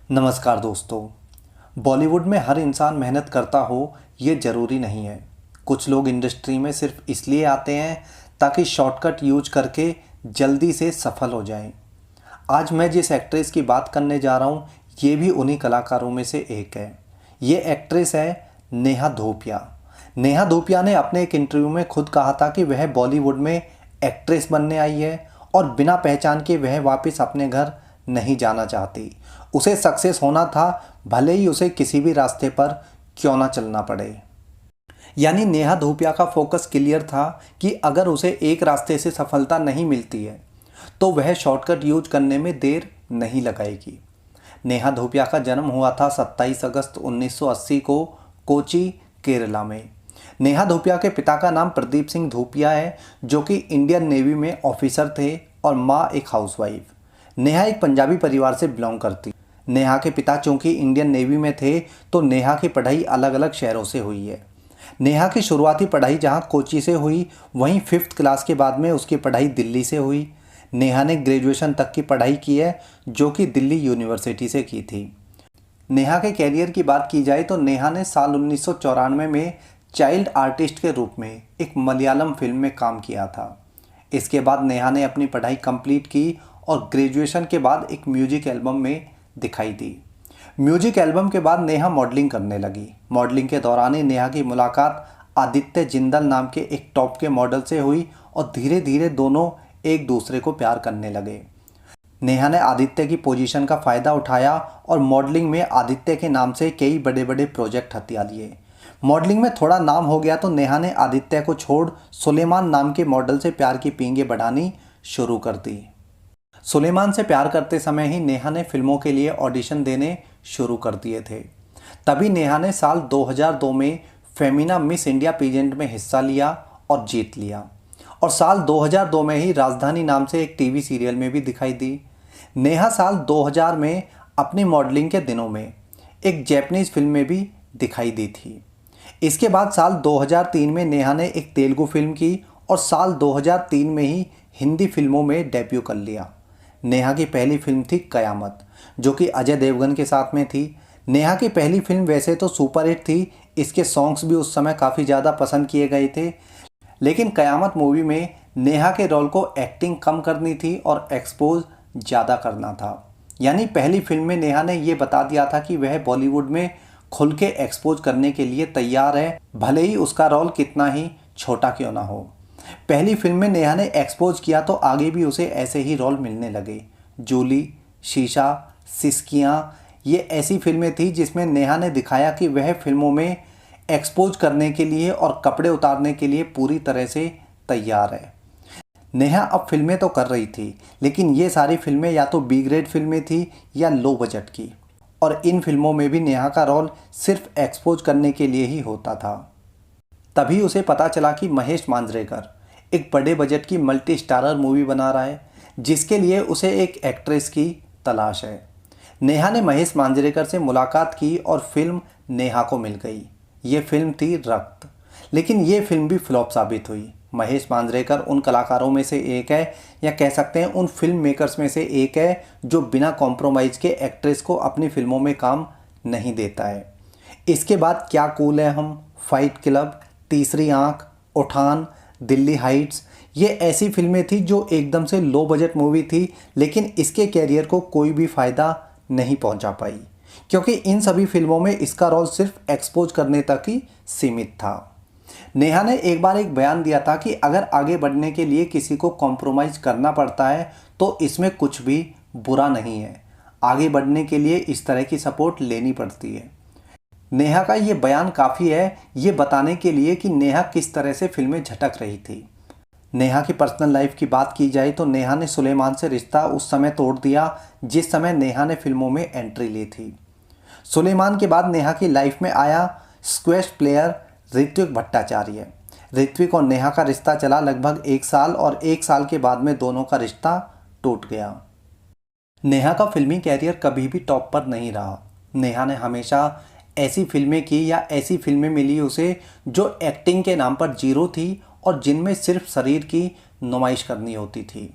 नमस्कार दोस्तों। बॉलीवुड में हर इंसान मेहनत करता हो ये ज़रूरी नहीं है। कुछ लोग इंडस्ट्री में सिर्फ इसलिए आते हैं ताकि शॉर्टकट यूज करके जल्दी से सफल हो जाएं। आज मैं जिस एक्ट्रेस की बात करने जा रहा हूँ ये भी उन्हीं कलाकारों में से एक है। ये एक्ट्रेस है नेहा धूपिया। नेहा धूपिया ने अपने एक इंटरव्यू में खुद कहा था कि वह बॉलीवुड में एक्ट्रेस बनने आई है और बिना पहचान के वह वापस अपने घर नहीं जाना चाहती। उसे सक्सेस होना था, भले ही उसे किसी भी रास्ते पर क्यों ना चलना पड़े। यानी नेहा धूपिया का फोकस क्लियर था कि अगर उसे एक रास्ते से सफलता नहीं मिलती है तो वह शॉर्टकट यूज करने में देर नहीं लगाएगी। नेहा धूपिया का जन्म हुआ था 27 अगस्त 1980 को कोची, केरला में। नेहा धूपिया के पिता का नाम प्रदीप सिंह धूपिया है, जो कि इंडियन नेवी में ऑफिसर थे, और माँ एक हाउसवाइफ। नेहा एक पंजाबी परिवार से बिलोंग करती। नेहा के पिता चूंकि इंडियन नेवी में थे तो नेहा की पढ़ाई अलग अलग शहरों से हुई है। नेहा की शुरुआती पढ़ाई जहां कोची से हुई, वहीं 5th क्लास के बाद में उसकी पढ़ाई दिल्ली से हुई। नेहा ने ग्रेजुएशन तक की पढ़ाई की है, जो कि दिल्ली यूनिवर्सिटी से की थी। नेहा के कैरियर की बात की जाए तो नेहा ने साल 1994 में चाइल्ड आर्टिस्ट के रूप में एक मलयालम फिल्म में काम किया था। इसके बाद नेहा ने अपनी पढ़ाई कंप्लीट की और ग्रेजुएशन के बाद एक म्यूजिक एल्बम में दिखाई दी। म्यूजिक एल्बम के बाद नेहा मॉडलिंग करने लगी। मॉडलिंग के दौरान ही नेहा की मुलाकात आदित्य जिंदल नाम के एक टॉप के मॉडल से हुई और धीरे धीरे दोनों एक दूसरे को प्यार करने लगे। नेहा ने आदित्य की पोजीशन का फ़ायदा उठाया और मॉडलिंग में आदित्य के नाम से कई बड़े बड़े प्रोजेक्ट हथिया लिए। मॉडलिंग में थोड़ा नाम हो गया तो नेहा ने आदित्य को छोड़ सुलेमान नाम के मॉडल से प्यार की पींगे बढ़ानी शुरू कर दी। सुलेमान से प्यार करते समय ही नेहा ने फिल्मों के लिए ऑडिशन देने शुरू कर दिए थे। तभी नेहा ने साल 2002 में फेमिना मिस इंडिया पीजेंट में हिस्सा लिया और जीत लिया, और साल 2002 में ही राजधानी नाम से एक टीवी सीरियल में भी दिखाई दी। नेहा साल 2000 में अपनी मॉडलिंग के दिनों में एक जैपनीज फिल्म में भी दिखाई दी थी। इसके बाद साल 2003 में नेहा ने एक तेलुगु फिल्म की और साल 2003 में ही हिंदी फिल्मों में डेब्यू कर लिया। नेहा की पहली फिल्म थी कयामत, जो कि अजय देवगन के साथ में थी। नेहा की पहली फिल्म वैसे तो सुपरहिट थी, इसके सॉन्ग्स भी उस समय काफ़ी ज़्यादा पसंद किए गए थे, लेकिन कयामत मूवी में नेहा के रोल को एक्टिंग कम करनी थी और एक्सपोज ज़्यादा करना था। यानी पहली फिल्म में नेहा ने ये बता दिया था कि वह बॉलीवुड में खुल के एक्सपोज करने के लिए तैयार है, भले ही उसका रोल कितना ही छोटा क्यों ना हो। पहली फिल्म में नेहा ने एक्सपोज किया तो आगे भी उसे ऐसे ही रोल मिलने लगे। जूली, शीशा, सिस्कियाँ, ये ऐसी फिल्में थी जिसमें नेहा ने दिखाया कि वह फिल्मों में एक्सपोज करने के लिए और कपड़े उतारने के लिए पूरी तरह से तैयार है। नेहा अब फिल्में तो कर रही थी, लेकिन ये सारी फिल्में या तो बी ग्रेड फिल्में थी या लो बजट की, और इन फिल्मों में भी नेहा का रोल सिर्फ एक्सपोज करने के लिए ही होता था। तभी उसे पता चला कि महेश मांजरेकर एक बड़े बजट की मल्टी स्टारर मूवी बना रहा है, जिसके लिए उसे एक एक्ट्रेस की तलाश है। नेहा ने महेश मांजरेकर से मुलाकात की और फिल्म नेहा को मिल गई। ये फिल्म थी रक्त, लेकिन ये फिल्म भी फ्लॉप साबित हुई। महेश मांजरेकर उन कलाकारों में से एक है, या कह सकते हैं उन फिल्म मेकर्स में से एक है, जो बिना कॉम्प्रोमाइज़ के एक्ट्रेस को अपनी फिल्मों में काम नहीं देता है। इसके बाद क्या कूल है हम, फाइट क्लब, तीसरी आंख, उठान, दिल्ली हाइट्स, ये ऐसी फिल्में थी जो एकदम से लो बजट मूवी थी, लेकिन इसके कैरियर को कोई भी फ़ायदा नहीं पहुंचा पाई, क्योंकि इन सभी फिल्मों में इसका रोल सिर्फ एक्सपोज करने तक ही सीमित था। नेहा ने एक बार एक बयान दिया था कि अगर आगे बढ़ने के लिए किसी को कॉम्प्रोमाइज़ करना पड़ता है तो इसमें कुछ भी बुरा नहीं है। आगे बढ़ने के लिए इस तरह की सपोर्ट लेनी पड़ती है। नेहा का ये बयान काफ़ी है ये बताने के लिए कि नेहा किस तरह से फिल्में झटक रही थी। नेहा की पर्सनल लाइफ की बात की जाए तो नेहा ने सुलेमान से रिश्ता उस समय तोड़ दिया जिस समय नेहा ने फिल्मों में एंट्री ली थी। सुलेमान के बाद नेहा की लाइफ में आया स्क्वैश प्लेयर ऋत्विक भट्टाचार्य। ऋत्विक और नेहा का रिश्ता चला लगभग 1 साल, और 1 साल के बाद में दोनों का रिश्ता टूट गया। नेहा का फिल्मी कैरियर कभी भी टॉप पर नहीं रहा। नेहा ने हमेशा ऐसी फिल्में की या ऐसी फिल्में मिली उसे जो एक्टिंग के नाम पर जीरो थी और जिनमें सिर्फ शरीर की नुमाइश करनी होती थी।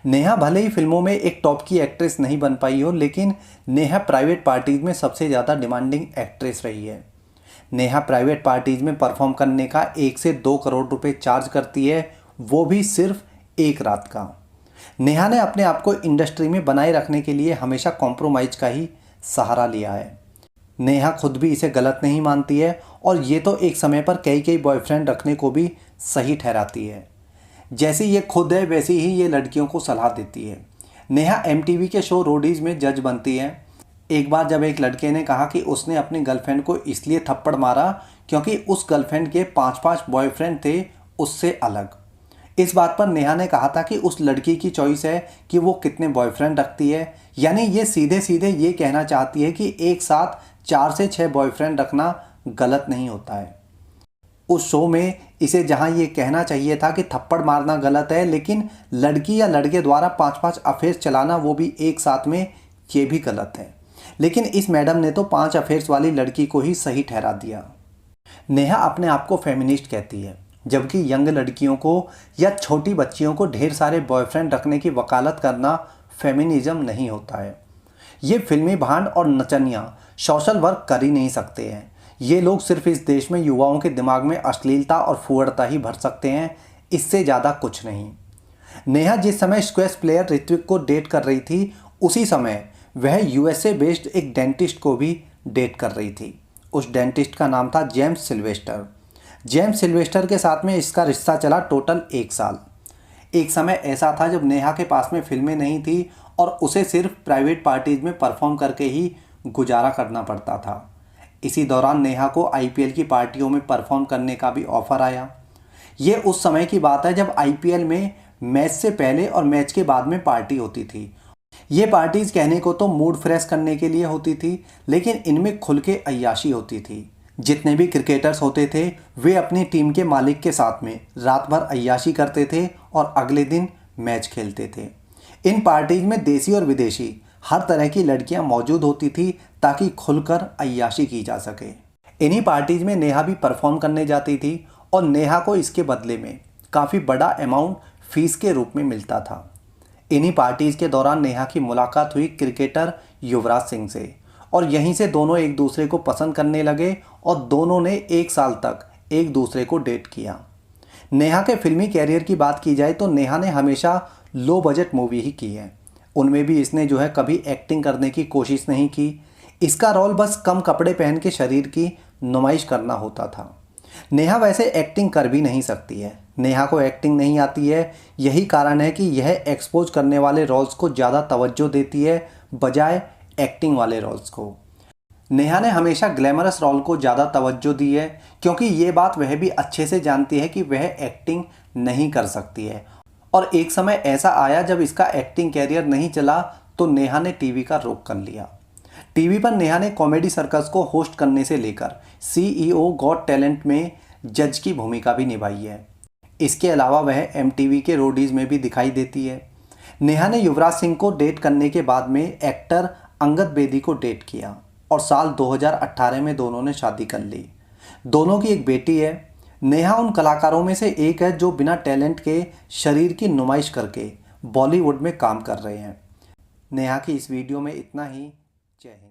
नेहा भले ही फिल्मों में एक टॉप की एक्ट्रेस नहीं बन पाई हो, लेकिन नेहा प्राइवेट पार्टीज में सबसे ज़्यादा डिमांडिंग एक्ट्रेस रही है। नेहा प्राइवेट पार्टीज में परफॉर्म करने का 1 से 2 करोड़ रुपए चार्ज करती है, वो भी सिर्फ एक रात का। नेहा ने अपने आप को इंडस्ट्री में बनाए रखने के लिए हमेशा कॉम्प्रोमाइज़ का ही सहारा लिया है। नेहा खुद भी इसे गलत नहीं मानती है और ये तो एक समय पर कई कई बॉयफ्रेंड रखने को भी सही ठहराती है। जैसी ये खुद है वैसी ही ये लड़कियों को सलाह देती है। नेहा एमटीवी के शो रोडीज़ में जज बनती है। एक बार जब एक लड़के ने कहा कि उसने अपनी गर्लफ्रेंड को इसलिए थप्पड़ मारा क्योंकि उस गर्लफ्रेंड के 5-5 बॉयफ्रेंड थे उससे अलग। इस बात पर नेहा ने कहा था कि उस लड़की की चॉइस है कि वो कितने बॉयफ्रेंड रखती है, यानी ये सीधे सीधे ये कहना चाहती है कि एक साथ 4 से 6 बॉयफ्रेंड रखना गलत नहीं होता है। उस शो में इसे जहां ये कहना चाहिए था कि थप्पड़ मारना गलत है, लेकिन लड़की या लड़के द्वारा 5-5 अफेयर्स चलाना, वो भी एक साथ में, ये भी गलत है। लेकिन इस मैडम ने तो 5 अफेयर्स वाली लड़की को ही सही ठहरा दिया। नेहा अपने आप को फेमिनिस्ट कहती है, जबकि यंग लड़कियों को या छोटी बच्चियों को ढेर सारे बॉयफ्रेंड रखने की वकालत करना फेमिनिज्म नहीं होता है। ये फिल्मी भांड और नचनियाँ सोशल वर्क कर ही नहीं सकते हैं। ये लोग सिर्फ इस देश में युवाओं के दिमाग में अश्लीलता और फुहड़ता ही भर सकते हैं, इससे ज़्यादा कुछ नहीं। नेहा जिस समय स्क्वैश प्लेयर ऋत्विक को डेट कर रही थी, उसी समय वह यूएसए बेस्ड एक डेंटिस्ट को भी डेट कर रही थी। उस डेंटिस्ट का नाम था जेम्स सिल्वेस्टर। जेम्स सिल्वेस्टर के साथ में इसका रिश्ता चला टोटल 1 साल। एक समय ऐसा था जब नेहा के पास में फिल्में नहीं थी और उसे सिर्फ प्राइवेट पार्टीज में परफॉर्म करके ही गुजारा करना पड़ता था। इसी दौरान नेहा को आईपीएल की पार्टियों में परफॉर्म करने का भी ऑफर आया। ये उस समय की बात है जब आईपीएल में मैच से पहले और मैच के बाद में पार्टी होती थी। ये पार्टीज कहने को तो मूड फ्रेश करने के लिए होती थी, लेकिन इनमें खुल के अय्याशी होती थी। जितने भी क्रिकेटर्स होते थे वे अपनी टीम के मालिक के साथ में रात भर अय्याशी करते थे और अगले दिन मैच खेलते थे। इन पार्टीज में देसी और विदेशी हर तरह की लड़कियां मौजूद होती थी ताकि खुलकर अय्याशी की जा सके। इन्हीं पार्टीज में नेहा भी परफॉर्म करने जाती थी और नेहा को इसके बदले में काफ़ी बड़ा अमाउंट फीस के रूप में मिलता था। इन्हीं पार्टीज के दौरान नेहा की मुलाकात हुई क्रिकेटर युवराज सिंह से और यहीं से दोनों एक दूसरे को पसंद करने लगे और दोनों ने 1 साल तक एक दूसरे को डेट किया। नेहा के फिल्मी कैरियर की बात की जाए तो नेहा ने हमेशा लो बजट मूवी ही की है। उनमें भी इसने जो है कभी एक्टिंग करने की कोशिश नहीं की। इसका रोल बस कम कपड़े पहन के शरीर की नुमाइश करना होता था। नेहा वैसे एक्टिंग कर भी नहीं सकती है। नेहा को एक्टिंग नहीं आती है, यही कारण है कि यह एक्सपोज करने वाले रोल्स को ज़्यादा तवज्जो देती है बजाय एक्टिंग वाले रोल्स को। नेहा ने हमेशा ग्लैमरस रोल को ज़्यादा तवज्जो दी है, क्योंकि ये बात वह भी अच्छे से जानती है कि वह एक्टिंग नहीं कर सकती है। और एक समय ऐसा आया जब इसका एक्टिंग कैरियर नहीं चला तो नेहा ने टीवी का रुख कर लिया। टीवी पर नेहा ने कॉमेडी सर्कस को होस्ट करने से लेकर सीईओ गॉट टैलेंट में जज की भूमिका भी निभाई है। इसके अलावा वह एमटीवी के रोडीज़ में भी दिखाई देती है। नेहा ने युवराज सिंह को डेट करने के बाद में एक्टर अंगद बेदी को डेट किया और साल 2018 में दोनों ने शादी कर ली। दोनों की एक बेटी है। नेहा उन कलाकारों में से एक है जो बिना टैलेंट के शरीर की नुमाइश करके बॉलीवुड में काम कर रहे हैं। नेहा की इस वीडियो में इतना ही। जय हिंद।